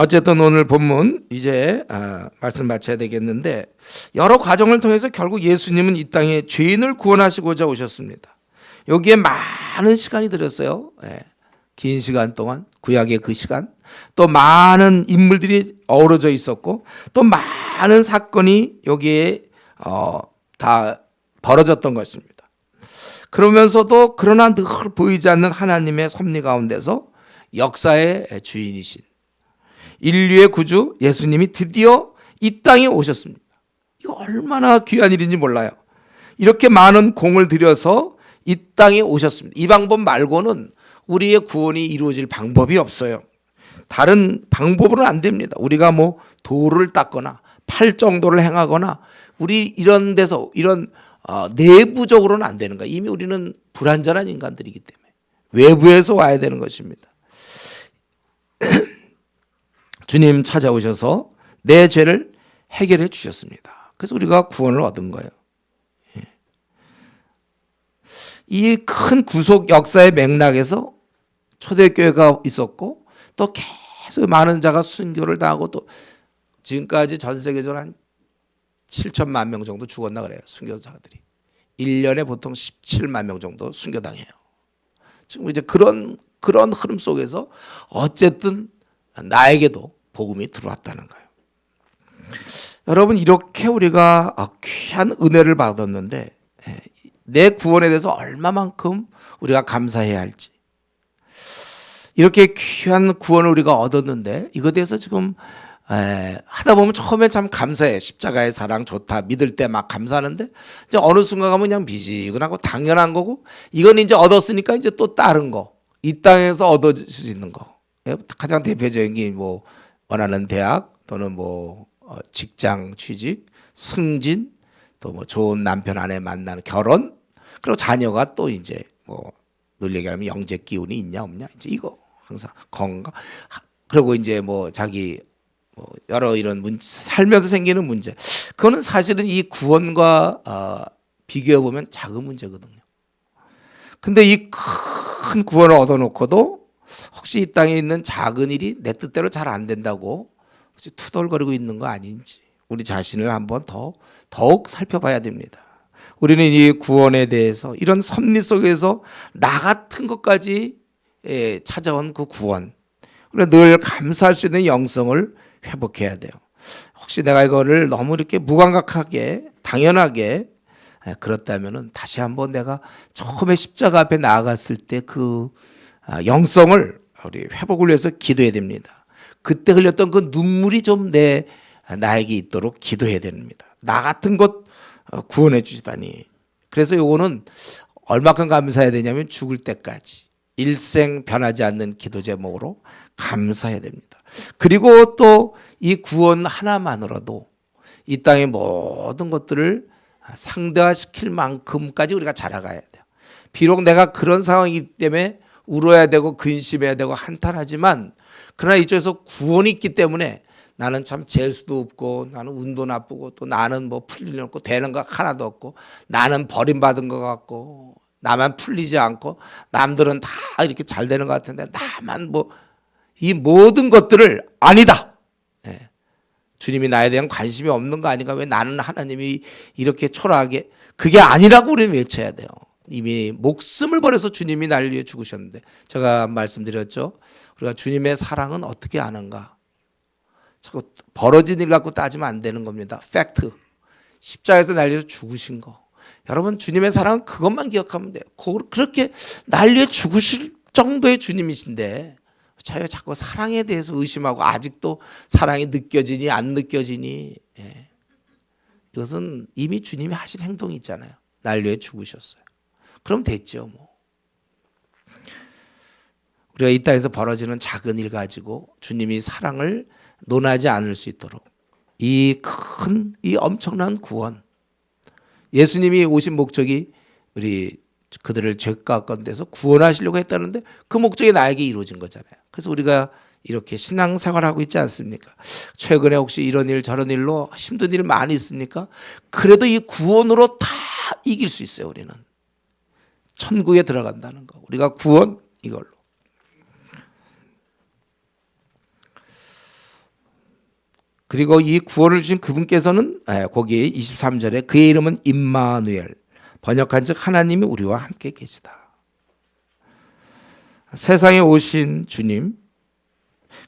S1: 어쨌든 오늘 본문 이제 말씀 마쳐야 되겠는데 여러 과정을 통해서 결국 예수님은 이 땅에 죄인을 구원하시고자 오셨습니다. 여기에 많은 시간이 들었어요. 긴 시간 동안 구약의 그 시간 또 많은 인물들이 어우러져 있었고 또 많은 사건이 여기에 다 벌어졌던 것입니다. 그러면서도 그러나 늘 보이지 않는 하나님의 섭리 가운데서 역사의 주인이신 인류의 구주 예수님이 드디어 이 땅에 오셨습니다. 이거 얼마나 귀한 일인지 몰라요. 이렇게 많은 공을 들여서 이 땅에 오셨습니다. 이 방법 말고는 우리의 구원이 이루어질 방법이 없어요. 다른 방법으로는 안 됩니다. 우리가 뭐 도를 닦거나 팔정도를 행하거나 우리 이런 데서 이런 내부적으로는 안 되는 거예요. 이미 우리는 불완전한 인간들이기 때문에 외부에서 와야 되는 것입니다. 주님 찾아오셔서 내 죄를 해결해 주셨습니다. 그래서 우리가 구원을 얻은 거예요. 이 큰 구속 역사의 맥락에서 초대교회가 있었고 또 계속 많은 자가 순교를 당하고 또 지금까지 전 세계적으로 한 7천만 명 정도 죽었나 그래요. 순교자들이 1년에 보통 17만 명 정도 순교당해요. 지금 이제 그런 흐름 속에서 어쨌든 나에게도 복음이 들어왔다는 거예요. 여러분, 이렇게 우리가 귀한 은혜를 받았는데 내 구원에 대해서 얼마만큼 우리가 감사해야 할지, 이렇게 귀한 구원을 우리가 얻었는데 이것에 대해서 지금 하다 보면 처음에 참 감사해. 십자가의 사랑 좋다. 믿을 때 막 감사하는데 이제 어느 순간 가면 그냥 미지근하고 당연한 거고 이건 이제 얻었으니까 이제 또 다른 거. 이 땅에서 얻어질 수 있는 거. 가장 대표적인 게 뭐 원하는 대학 또는 뭐 직장 취직, 승진, 또 뭐 좋은 남편 아내 만나는 결혼, 그리고 자녀가 또 이제 뭐 늘 얘기하면 영재 기운이 있냐 없냐 이제 이거 항상 건강, 그리고 이제 뭐 자기 뭐 여러 이런 문제, 살면서 생기는 문제, 그거는 사실은 이 구원과 비교해 보면 작은 문제거든요. 근데 이 큰 구원을 얻어놓고도 혹시 이 땅에 있는 작은 일이 내 뜻대로 잘 안 된다고 혹시 투덜거리고 있는 거 아닌지 우리 자신을 한번 더욱 살펴봐야 됩니다. 우리는 이 구원에 대해서 이런 섭리 속에서 나 같은 것까지 찾아온 그 구원, 우리가 늘 감사할 수 있는 영성을 회복해야 돼요. 혹시 내가 이거를 너무 이렇게 무감각하게 당연하게 그렇다면은 다시 한번 내가 처음에 십자가 앞에 나아갔을 때 그 영성을 우리 회복을 위해서 기도해야 됩니다. 그때 흘렸던 그 눈물이 좀 나에게 있도록 기도해야 됩니다. 나 같은 것 구원해 주시다니. 그래서 요거는 얼마큼 감사해야 되냐면 죽을 때까지 일생 변하지 않는 기도 제목으로 감사해야 됩니다. 그리고 또 이 구원 하나만으로도 이 땅의 모든 것들을 상대화시킬 만큼까지 우리가 자라가야 돼요. 비록 내가 그런 상황이기 때문에 울어야 되고 근심해야 되고 한탄하지만, 그러나 이쪽에서 구원이 있기 때문에 나는 참 재수도 없고, 나는 운도 나쁘고, 또 나는 뭐 풀릴 일 없고, 되는 거 하나도 없고, 나는 버림받은 것 같고, 나만 풀리지 않고, 남들은 다 이렇게 잘 되는 것 같은데 나만 뭐, 이 모든 것들을 아니다. 주님이 나에 대한 관심이 없는 거 아닌가? 왜 나는 하나님이 이렇게 초라하게, 그게 아니라고 우리는 외쳐야 돼요. 이미 목숨을 버려서 주님이 나를 위해 죽으셨는데, 제가 말씀드렸죠. 우리가 주님의 사랑은 어떻게 아는가? 자꾸 벌어진 일 갖고 따지면 안 되는 겁니다. 팩트. 십자가에서 나를 위해서 죽으신 거. 여러분, 주님의 사랑은 그것만 기억하면 돼요. 그렇게 나를 위해 죽으실 정도의 주님이신데 자기가 자꾸 사랑에 대해서 의심하고 아직도 사랑이 느껴지니 안 느껴지니, 이것은 이미 주님이 하신 행동이 있잖아요. 나를 위해 죽으셨어요. 그럼 됐죠. 뭐 우리가 이 땅에서 벌어지는 작은 일 가지고 주님이 사랑을 논하지 않을 수 있도록 이 엄청난 구원, 예수님이 오신 목적이 우리 그들을 죄 가운데서 구원하시려고 했다는데 그 목적이 나에게 이루어진 거잖아요. 그래서 우리가 이렇게 신앙생활하고 있지 않습니까? 최근에 혹시 이런 일 저런 일로 힘든 일 많이 있습니까? 그래도 이 구원으로 다 이길 수 있어요. 우리는 천국에 들어간다는 거, 우리가 구원 이걸로. 그리고 이 구원을 주신 그분께서는 거기 23절에 그의 이름은 임마누엘, 번역한즉 하나님이 우리와 함께 계시다. 세상에 오신 주님,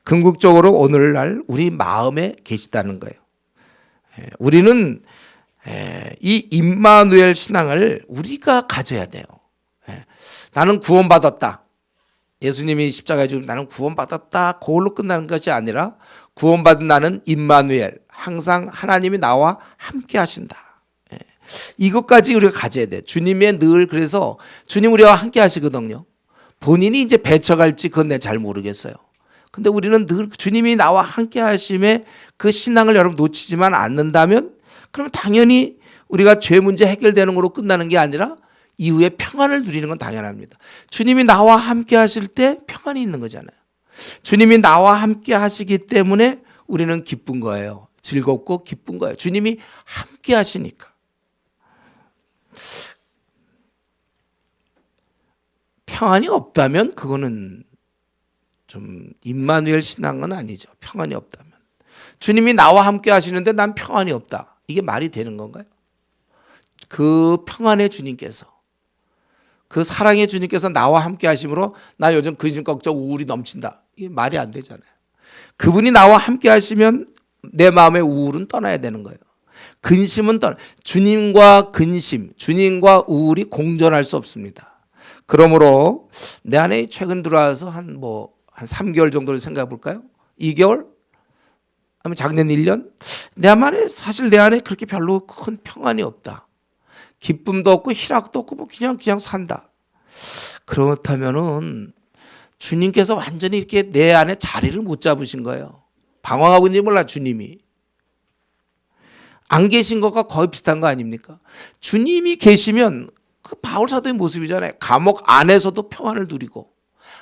S1: 궁극적으로 오늘날 우리 마음에 계시다는 거예요. 우리는 이 임마누엘 신앙을 우리가 가져야 돼요. 나는 구원받았다, 예수님이 십자가에 죽으면 나는 구원받았다, 그걸로 끝나는 것이 아니라 구원받은 나는 임마누엘, 항상 하나님이 나와 함께 하신다. 이것까지 우리가 가져야 돼. 주님의 늘, 그래서 주님 우리와 함께 하시거든요. 본인이 이제 배쳐갈지 그건 내가 잘 모르겠어요. 근데 우리는 늘 주님이 나와 함께 하심에 그 신앙을 여러분 놓치지만 않는다면, 그러면 당연히 우리가 죄 문제 해결되는 걸로 끝나는 게 아니라 이후에 평안을 누리는 건 당연합니다. 주님이 나와 함께 하실 때 평안이 있는 거잖아요. 주님이 나와 함께 하시기 때문에 우리는 기쁜 거예요. 즐겁고 기쁜 거예요. 주님이 함께 하시니까. 평안이 없다면 그거는 좀 임마누엘 신앙은 아니죠. 평안이 없다면. 주님이 나와 함께 하시는데 난 평안이 없다, 이게 말이 되는 건가요? 그 평안의 주님께서, 그 사랑의 주님께서 나와 함께 하심으로 나 요즘 근심 걱정 우울이 넘친다, 이게 말이 안 되잖아요. 그분이 나와 함께 하시면 내 마음의 우울은 떠나야 되는 거예요. 근심은 주님과 근심, 주님과 우울이 공존할 수 없습니다. 그러므로 내 안에 최근 들어와서 한 3개월 정도를 생각해 볼까요? 2개월? 아니면 작년 1년? 사실 내 안에 그렇게 별로 큰 평안이 없다. 기쁨도 없고 희락도 없고 그냥 산다. 그렇다면은 주님께서 완전히 이렇게 내 안에 자리를 못 잡으신 거예요. 방황하고 있는지 몰라, 주님이. 안 계신 것과 거의 비슷한 거 아닙니까? 주님이 계시면 그 바울 사도의 모습이잖아요. 감옥 안에서도 평안을 누리고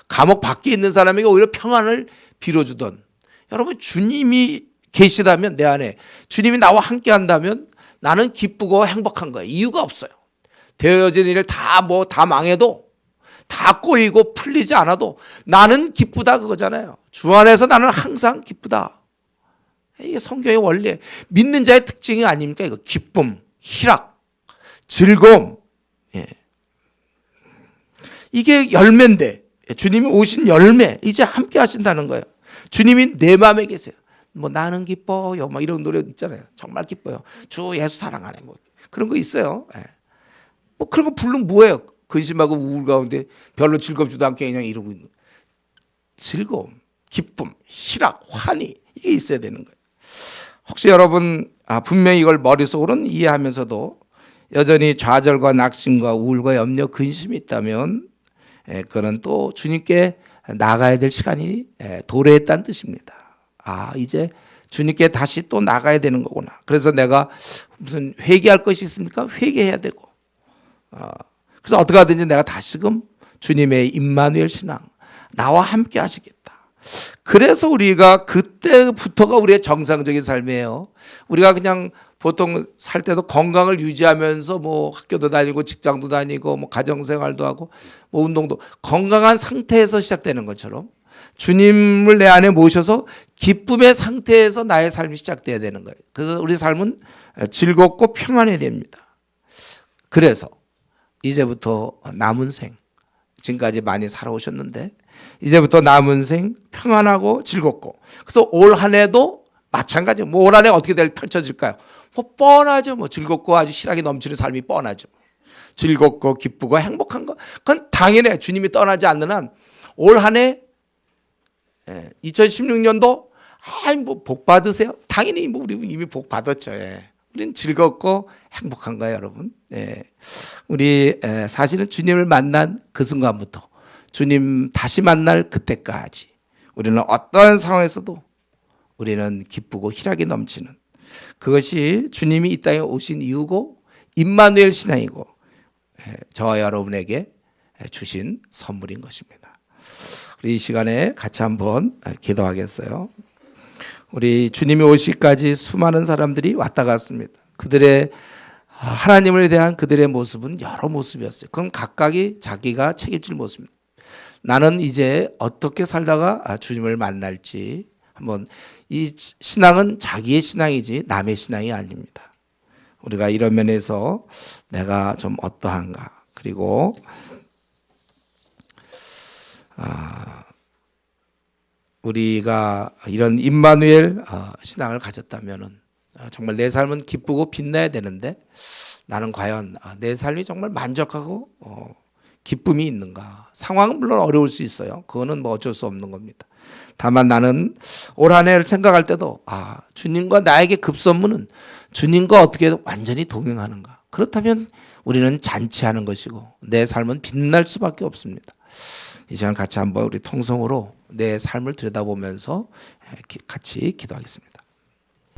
S1: 감옥 밖에 있는 사람에게 오히려 평안을 빌어주던, 여러분 주님이 계시다면 내 안에, 주님이 나와 함께 한다면 나는 기쁘고 행복한 거예요. 이유가 없어요. 되어진 일 다 망해도, 다 꼬이고 풀리지 않아도 나는 기쁘다 그거잖아요. 주 안에서 나는 항상 기쁘다. 이게 성경의 원리, 믿는 자의 특징이 아닙니까? 이거 기쁨, 희락, 즐거움. 예. 이게 열매인데, 주님이 오신 열매, 이제 함께 하신다는 거예요. 주님이 내 마음에 계세요. 나는 기뻐요, 이런 노래 있잖아요. 정말 기뻐요. 주 예수 사랑하네, 그런 거 있어요. 예. 그런 거 부르면 뭐예요? 근심하고 우울 가운데 별로 즐겁지도 않게 그냥 이러고 있는. 즐거움, 기쁨, 희락, 환희, 이게 있어야 되는 거예요. 혹시 여러분 분명히 이걸 머릿속으로는 이해하면서도 여전히 좌절과 낙심과 우울과 염려, 근심이 있다면 그건 또 주님께 나가야 될 시간이 도래했다는 뜻입니다. 이제 주님께 다시 또 나가야 되는 거구나. 그래서 내가 무슨 회개할 것이 있습니까? 회개해야 되고, 그래서 어떻게 하든지 내가 다시금 주님의 임마누엘 신앙, 나와 함께 하시겠다. 그래서 우리가 그때부터가 우리의 정상적인 삶이에요. 우리가 그냥 보통 살 때도 건강을 유지하면서 학교도 다니고 직장도 다니고 가정생활도 하고 운동도 건강한 상태에서 시작되는 것처럼 주님을 내 안에 모셔서 기쁨의 상태에서 나의 삶이 시작돼야 되는 거예요. 그래서 우리 삶은 즐겁고 평안해야 됩니다. 그래서 이제부터 남은 생, 지금까지 많이 살아오셨는데 이제부터 남은 생 평안하고 즐겁고, 그래서 올 한 해도 마찬가지예요. 올 한 해 어떻게 펼쳐질까요? 뻔하죠. 즐겁고 아주 희락이 넘치는 삶이 뻔하죠. 즐겁고 기쁘고 행복한 거, 그건 당연해요. 주님이 떠나지 않는 한 올 한 해 2016년도 복 받으세요. 당연히 우리 이미 복 받았죠. 우리는 즐겁고 행복한 거예요, 여러분. 우리 사실은 주님을 만난 그 순간부터 주님 다시 만날 그때까지 우리는 어떠한 상황에서도 우리는 기쁘고 희락이 넘치는, 그것이 주님이 이 땅에 오신 이유고 임마누엘 신앙이고 저와 여러분에게 주신 선물인 것입니다. 우리 이 시간에 같이 한번 기도하겠어요. 우리 주님이 오시기까지 수많은 사람들이 왔다 갔습니다. 그들의 하나님을 대한 그들의 모습은 여러 모습이었어요. 그건 각각이 자기가 책임질 모습입니다. 나는 이제 어떻게 살다가 주님을 만날지 한번, 이 신앙은 자기의 신앙이지 남의 신앙이 아닙니다. 우리가 이런 면에서 내가 좀 어떠한가, 그리고 우리가 이런 임마누엘 신앙을 가졌다면은 정말 내 삶은 기쁘고 빛나야 되는데 나는 과연 내 삶이 정말 만족하고 기쁨이 있는가? 상황은 물론 어려울 수 있어요. 그거는 어쩔 수 없는 겁니다. 다만 나는 올 한 해를 생각할 때도 주님과 나에게 급선무는 주님과 어떻게 완전히 동행하는가? 그렇다면 우리는 잔치하는 것이고 내 삶은 빛날 수밖에 없습니다. 이 시간 같이 한번 우리 통성으로 내 삶을 들여다보면서 같이 기도하겠습니다.